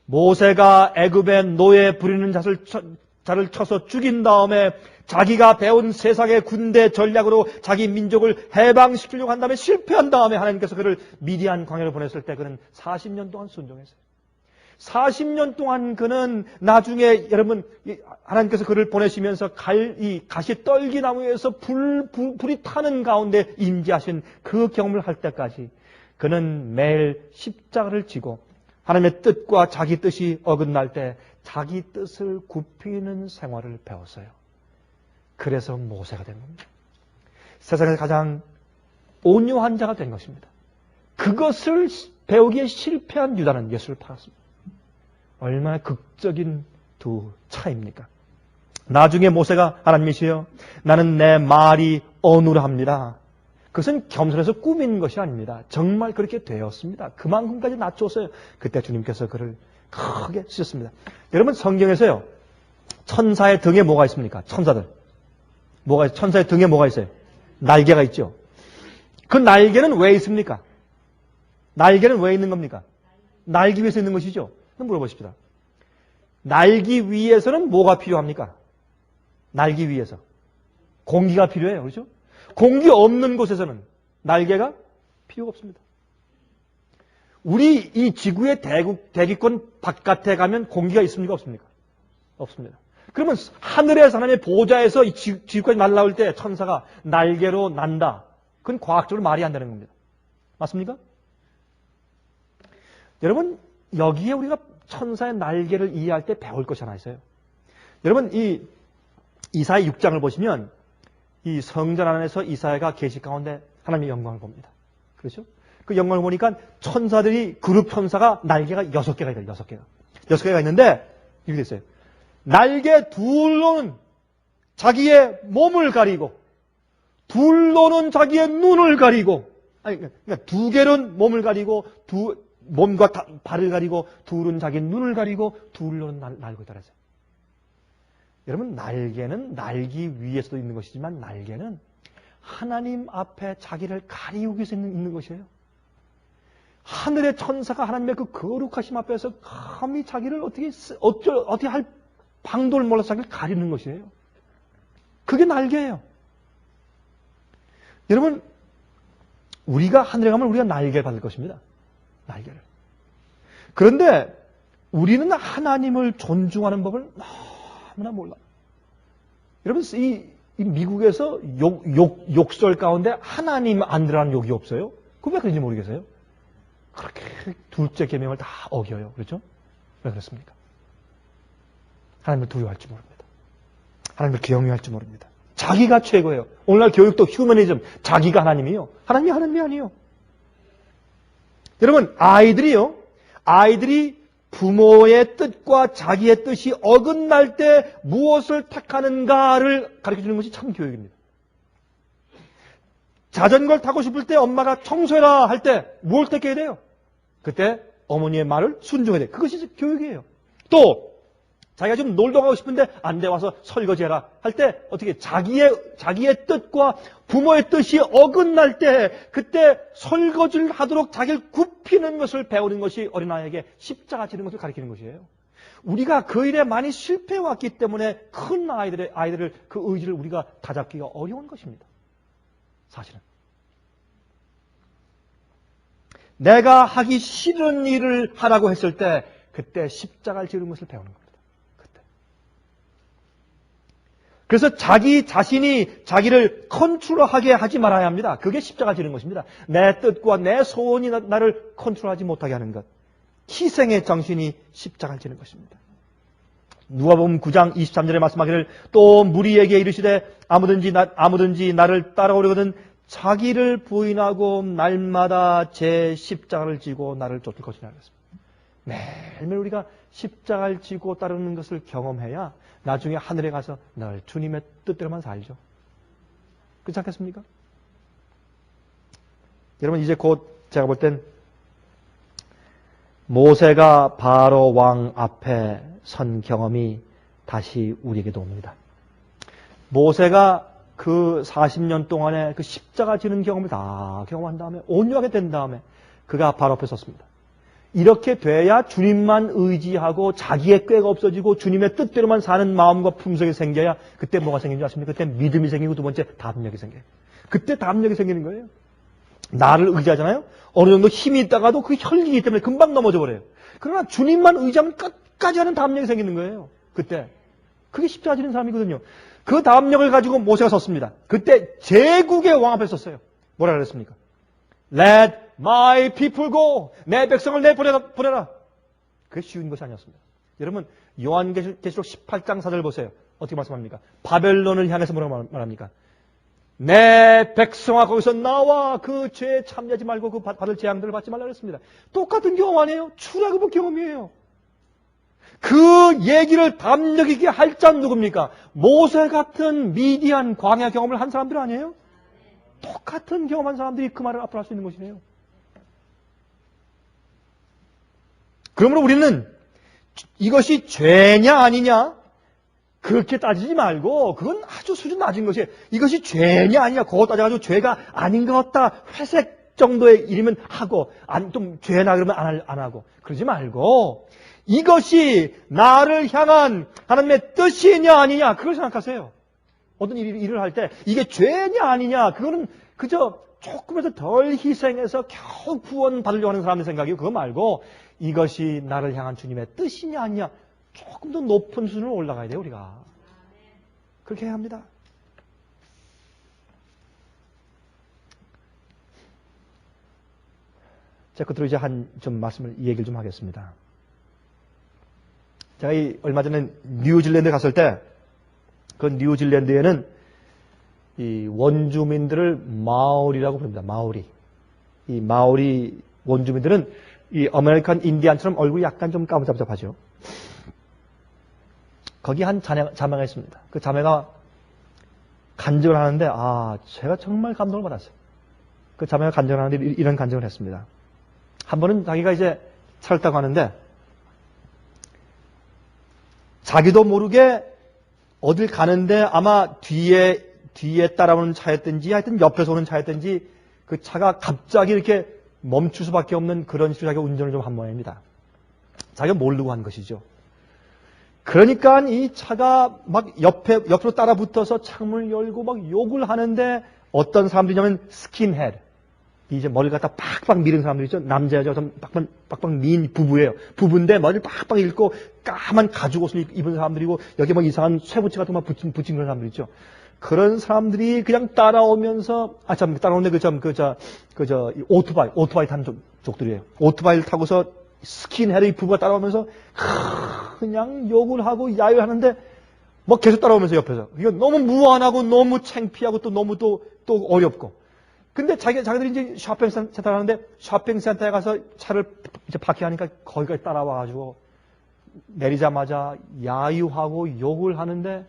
S1: 모세가 애굽의 노예 부리는 자를 쳐서 죽인 다음에 자기가 배운 세상의 군대 전략으로 자기 민족을 해방시키려고 한 다음에 실패한 다음에 하나님께서 그를 미디안 광야로 보냈을 때 그는 40년 동안 순종했어요. 40년 동안 그는 나중에 여러분 하나님께서 그를 보내시면서 가시 떨기나무에서 불이 타는 가운데 임재하신 그 경험을 할 때까지 그는 매일 십자가를 지고 하나님의 뜻과 자기 뜻이 어긋날 때 자기 뜻을 굽히는 생활을 배웠어요. 그래서 모세가 된 겁니다. 세상에서 가장 온유한 자가 된 것입니다. 그것을 배우기에 실패한 유다는 예수를 팔았습니다. 얼마나 극적인 두 차이입니까? 나중에 모세가 하나님이시여 나는 내 말이 어눌합니다. 그것은 겸손해서 꾸민 것이 아닙니다. 정말 그렇게 되었습니다. 그만큼까지 낮췄어요. 그때 주님께서 그를 크게 쓰셨습니다. 여러분 성경에서요. 천사의 등에 뭐가 있습니까? 천사들. 천사의 등에 뭐가 있어요? 날개가 있죠. 그 날개는 왜 있습니까? 날개는 왜 있는 겁니까? 날기 위해서 있는 것이죠. 물어보십시다. 날기 위해서는 뭐가 필요합니까? 날기 위해서. 공기가 필요해요. 그렇죠? 공기 없는 곳에서는 날개가 필요가 없습니다. 우리 이 지구의 대기권 바깥에 가면 공기가 있습니까? 없습니까? 없습니다. 그러면 하늘에서 하나님의 보좌에서 이 지구까지 날아올 때 천사가 날개로 난다. 그건 과학적으로 말이 안 되는 겁니다. 맞습니까? 여러분 여기에 우리가 천사의 날개를 이해할 때 배울 것이 하나 있어요. 여러분 이 이사야 6장을 보시면 이 성전 안에서 이사야가 계시 가운데 하나님의 영광을 봅니다. 그렇죠? 그 영광을 보니까 천사들이 그룹 천사가 날개가 6개가 있어요. 6개가 있는데 이렇게 됐어요. 날개 둘로는 자기의 몸을 가리고 둘로는 자기의 눈을 가리고 그러니까 2개는 몸을 가리고 몸과 발을 가리고 둘은 자기 눈을 가리고 둘로는 날고 있다랬어요. 여러분 날개는 날기 위해서도 있는 것이지만 날개는 하나님 앞에 자기를 가리우기 위해서 있는 것이에요. 하늘의 천사가 하나님의 그 거룩하심 앞에서 감히 자기를 어떻게 할 방도를 몰라서 자기를 가리는 것이에요. 그게 날개예요. 여러분 우리가 하늘에 가면 우리가 날개를 받을 것입니다. 날개를. 그런데 우리는 하나님을 존중하는 법을 너무나 몰라요. 여러분 이 미국에서 욕설 가운데 하나님 안 들어가는 욕이 없어요? 그거 왜 그런지 모르겠어요? 그렇게 둘째 계명을 다 어겨요. 그렇죠? 왜 그렇습니까? 하나님을 두려워할 줄 모릅니다. 하나님을 경외할 줄 모릅니다. 자기가 최고예요. 오늘날 교육도 휴머니즘, 자기가 하나님이요. 하나님이 아니에요. 여러분 아이들이 부모의 뜻과 자기의 뜻이 어긋날 때 무엇을 택하는가를 가르쳐주는 것이 참 교육입니다. 자전거를 타고 싶을 때 엄마가 청소해라 할 때 뭘 택해야 돼요? 그때 어머니의 말을 순종해야 돼요. 그것이 교육이에요. 또 자기가 좀 놀러 가고 싶은데 안 돼 와서 설거지해라 할 때 어떻게 자기의 뜻과 부모의 뜻이 어긋날 때 그때 설거지를 하도록 자기를 굽히는 것을 배우는 것이 어린아이에게 십자가 지는 것을 가르치는 것이에요. 우리가 그 일에 많이 실패해왔기 때문에 큰 아이들을 그 의지를 우리가 다잡기가 어려운 것입니다. 사실은. 내가 하기 싫은 일을 하라고 했을 때 그때 십자가를 지는 것을 배우는 겁니다. 그래서 자기 자신이 자기를 컨트롤하게 하지 말아야 합니다. 그게 십자가 지는 것입니다. 내 뜻과 내 소원이 나를 컨트롤하지 못하게 하는 것. 희생의 정신이 십자가를 지는 것입니다. 누가복음 9장 23절에 말씀하기를 또 무리에게 이르시되 아무든지 나를 따라오려거든 자기를 부인하고 날마다 제 십자가를 지고 나를 쫓을 것이라 그랬습니다. 매일매일 우리가 십자가를 지고 따르는 것을 경험해야 나중에 하늘에 가서 늘 주님의 뜻대로만 살죠. 그렇지 않겠습니까? 여러분 이제 곧 제가 볼 땐 모세가 바로 왕 앞에 선 경험이 다시 우리에게도 옵니다. 모세가 그 40년 동안에 그 십자가 지는 경험을 다 경험한 다음에 온유하게 된 다음에 그가 바로 앞에 섰습니다. 이렇게 돼야 주님만 의지하고 자기의 꾀가 없어지고 주님의 뜻대로만 사는 마음과 품성이 생겨야 그때 뭐가 생기는 줄 아십니까? 그때 믿음이 생기고 두 번째 담력이 생겨요. 그때 담력이 생기는 거예요. 나를 의지하잖아요. 어느 정도 힘이 있다가도 그 혈기이기 때문에 금방 넘어져 버려요. 그러나 주님만 의지하면 끝까지 하는 담력이 생기는 거예요. 그때. 그게 십자가 지는 사람이거든요. 그 담력을 가지고 모세가 섰습니다. 그때 제국의 왕 앞에 섰어요. 뭐라 그랬습니까? Let my people go. 내 백성을 내보내라. 그게 쉬운 것이 아니었습니다. 여러분 요한계시록 18장 4절 보세요. 어떻게 말씀합니까? 바벨론을 향해서 뭐라고 말합니까? 내 백성아 거기서 나와 그 죄에 참여하지 말고 그 받을 재앙들을 받지 말라 그랬습니다. 똑같은 경험 아니에요? 출애굽의 경험이에요. 그 얘기를 담력 있게 할 자는 누굽니까? 모세 같은 미디안 광야 경험을 한 사람들 아니에요? 똑같은 경험한 사람들이 그 말을 앞으로 할 수 있는 것이네요. 그러므로 우리는 이것이 죄냐 아니냐 그렇게 따지지 말고 그건 아주 수준 낮은 것이에요. 이것이 죄냐 아니냐 그거 따져가지고 죄가 아닌 것 같다 회색 정도의 일이면 하고 좀 죄나 그러면 안 하고 그러지 말고 이것이 나를 향한 하나님의 뜻이냐 아니냐 그걸 생각하세요. 어떤 일을 할 때 이게 죄냐 아니냐 그거는 그저 조금이라도 덜 희생해서 겨우 구원 받으려고 하는 사람의 생각이고 그거 말고 이것이 나를 향한 주님의 뜻이냐 아니냐 조금 더 높은 수준으로 올라가야 돼요 우리가. 그렇게 해야 합니다. 자, 끝으로 이제 이 얘기를 좀 하겠습니다. 제가 얼마 전에 뉴질랜드 갔을 때 그 뉴질랜드에는 이 원주민들을 마오리라고 부릅니다. 마오리. 이 마오리 원주민들은 이 아메리칸 인디안처럼 얼굴이 약간 좀 까무잡잡하죠. 거기 한 자매가 있습니다. 그 자매가 간증을 하는데 제가 정말 감동을 받았어요. 그 자매가 간증을 하는데 이런 간증을 했습니다. 한 번은 자기가 이제 차를 타고 가는데 자기도 모르게 어딜 가는데 아마 뒤에 따라오는 차였든지 하여튼 옆에서 오는 차였든지 그 차가 갑자기 이렇게 멈출 수밖에 없는 그런 식으로 자기가 운전을 좀 한 모양입니다. 자기가 모르고 한 것이죠. 그러니까 이 차가 막 옆으로 따라 붙어서 창문을 열고 막 욕을 하는데 어떤 사람들이냐면 스킨헤드. 이제 머리를 갖다 빡빡 미는 사람들 있죠. 남자 여자 빡빡 민 부부예요. 부부인데 머리를 빡빡 읽고 까만 가죽 옷을 입은 사람들이고 여기 막 이상한 쇠붙이 같은 거 붙인 그런 사람들 있죠. 그런 사람들이 그냥 따라오면서 따라오는데 오토바이 타는 쪽들이에요. 오토바이를 타고서 스킨헤드 부부가 따라오면서 그냥 욕을 하고 야유하는데 뭐 계속 따라오면서 옆에서 이거 너무 무안하고 너무 창피하고 또 너무 또 어렵고. 근데 자기들이 이제 쇼핑센터 가는데 쇼핑센터에 가서 차를 이제 파킹하니까 거기까지 따라와가지고 내리자마자 야유하고 욕을 하는데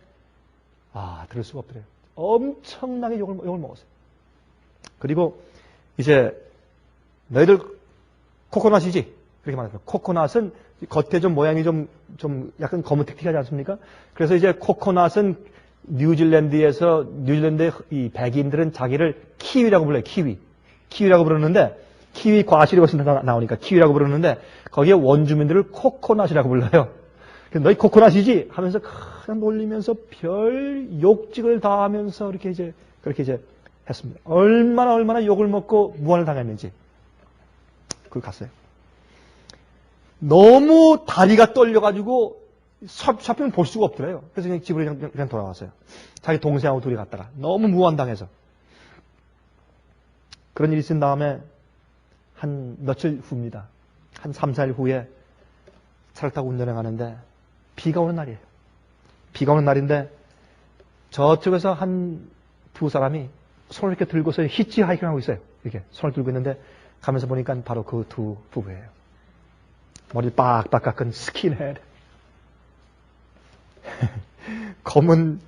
S1: 들을 수가 없더래요. 엄청나게 욕을 먹었어요. 그리고 이제 너희들 코코넛이지? 그렇게 말했어요. 코코넛은 겉에 좀 모양이 좀 약간 검은택틱하지 않습니까? 그래서 이제 코코넛은 뉴질랜드의 이 백인들은 자기를 키위라고 불러요. 키위라고 부르는데 키위 과실이 훨씬 더 나오니까 키위라고 부르는데 거기에 원주민들을 코코넛이라고 불러요. 그래서 너희 코코넛이지? 하면서 그냥 놀리면서 별 욕직을 다 하면서 그렇게 이제 했습니다. 얼마나 욕을 먹고 무안을 당했는지. 그걸 갔어요. 너무 다리가 떨려가지고 쇼핑을 볼 수가 없더래요. 그래서 그냥 집으로 그냥 돌아왔어요. 자기 동생하고 둘이 갔다가 너무 무안당해서. 그런 일이 있은 다음에 한 며칠 후입니다. 한 3, 4일 후에 차를 타고 운전해 가는데 비가 오는 날이에요. 비가 오는 날인데 저쪽에서 한 두 사람이 손을 이렇게 들고서 히치하이킹 하고 있어요. 이렇게 손을 들고 있는데 가면서 보니까 바로 그 두 부부예요. 머리를 빡빡 깎은 스킨헤드. 검은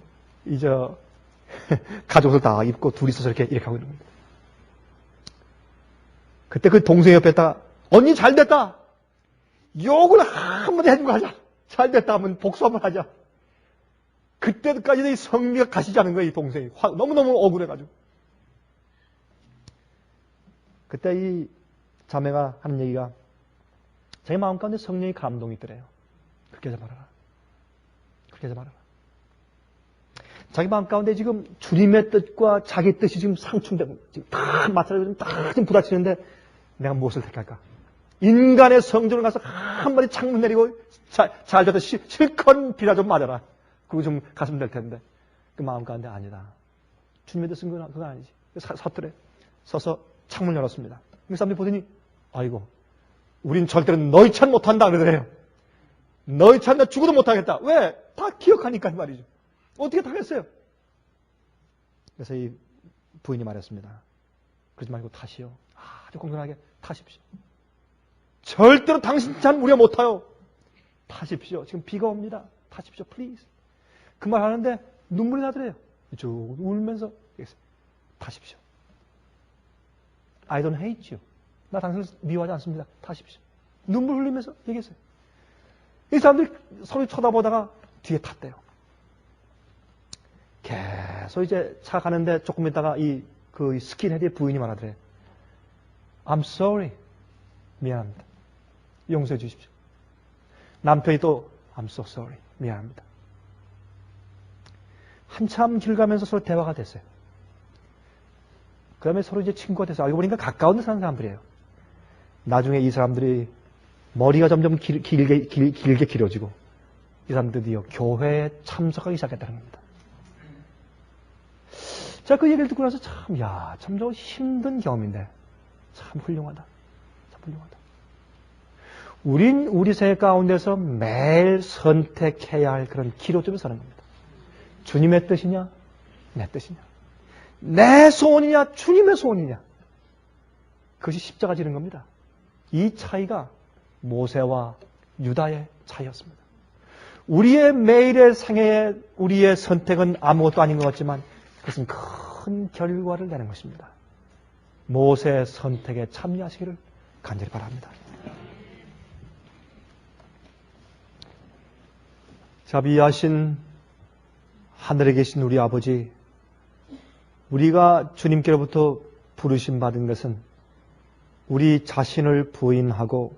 S1: 가죽을 다 입고 둘이 서서 이렇게 하고 있는 겁니다. 그때 그 동생 옆에다가 언니 잘 됐다. 욕을 한마디 해주고 하자. 잘 됐다 하면 복수 한번 하자. 그때까지도 이 성미가 가시지 않은 거예요. 이 동생이 너무너무 억울해가지고. 그때 이 자매가 하는 얘기가 자기 마음 가운데 성령의 감동이 있더래요. 그렇게 하지 말아라. 그렇게 하지 말아라. 자기 마음 가운데 지금 주님의 뜻과 자기 뜻이 지금 상충되고 지금 다 맞춰서 다 지금 부딪히는데 내가 무엇을 택할까? 인간의 성전을 가서 한마디 창문 내리고 잘 돼서 실컷 비나 좀 맞아라. 그거 좀 갔으면 될 텐데 그 마음 가운데 아니다. 주님의 뜻은 그건 아니지. 서툴래. 서서 창문 열었습니다. 그 사람들이 보더니 아이고 우린 절대로 너희 찬 못한다 그러더래요. 너희 찬 나 죽어도 못하겠다. 왜? 다 기억하니까 말이죠. 어떻게 타겠어요? 그래서 이 부인이 말했습니다. 그러지 말고 타시오. 아주 공손하게 타십시오. 절대로 당신 찬 우리가 못 타요. 타십시오. 지금 비가 옵니다. 타십시오. 플리즈. 그 말 하는데 눈물이 나더래요. 쭉 울면서 타십시오. I don't hate you. 나 당신을 미워하지 않습니다. 타십시오. 눈물 흘리면서 얘기했어요. 이 사람들이 서로 쳐다보다가 뒤에 탔대요. 계속 이제 차 가는데 조금 있다가 그 스킨헤드의 부인이 말하더래요. I'm sorry. 미안합니다. 용서해 주십시오. 남편이 또 I'm so sorry. 미안합니다. 한참 길 가면서 서로 대화가 됐어요. 그 다음에 서로 이제 친구가 돼서 알고 보니까 가까운 데 사는 사람들이에요. 나중에 이 사람들이 머리가 점점 길게 길어지고 이 사람들이 드디어 교회에 참석하기 시작했다는 겁니다. 자, 그 얘기를 듣고 나서 참 저 힘든 경험인데 참 훌륭하다. 참 훌륭하다. 우린 우리 생애 가운데서 매일 선택해야 할 그런 기로점에 서는 겁니다. 주님의 뜻이냐? 내 뜻이냐? 내 소원이냐? 주님의 소원이냐? 그것이 십자가 지는 겁니다. 이 차이가 모세와 유다의 차이였습니다. 우리의 매일의 생애에 우리의 선택은 아무것도 아닌 것 같지만 그것은 큰 결과를 내는 것입니다. 모세의 선택에 참여하시기를 간절히 바랍니다. 자비하신 하늘에 계신 우리 아버지, 우리가 주님께로부터 부르심 받은 것은 우리 자신을 부인하고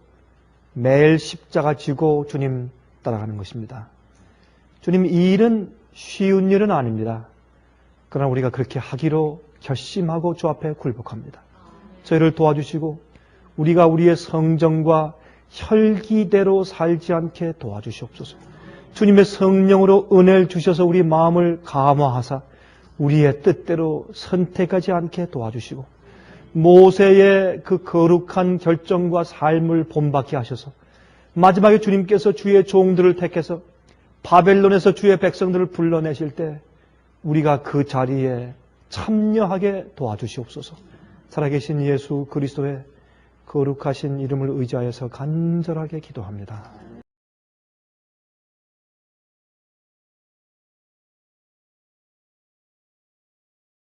S1: 매일 십자가 지고 주님 따라가는 것입니다. 주님, 이 일은 쉬운 일은 아닙니다. 그러나 우리가 그렇게 하기로 결심하고 주 앞에 굴복합니다. 저희를 도와주시고 우리가 우리의 성정과 혈기대로 살지 않게 도와주시옵소서. 주님의 성령으로 은혜를 주셔서 우리 마음을 감화하사 우리의 뜻대로 선택하지 않게 도와주시고 모세의 그 거룩한 결정과 삶을 본받게 하셔서 마지막에 주님께서 주의 종들을 택해서 바벨론에서 주의 백성들을 불러내실 때 우리가 그 자리에 참여하게 도와주시옵소서. 살아계신 예수 그리스도의 거룩하신 이름을 의지하여서 간절하게 기도합니다.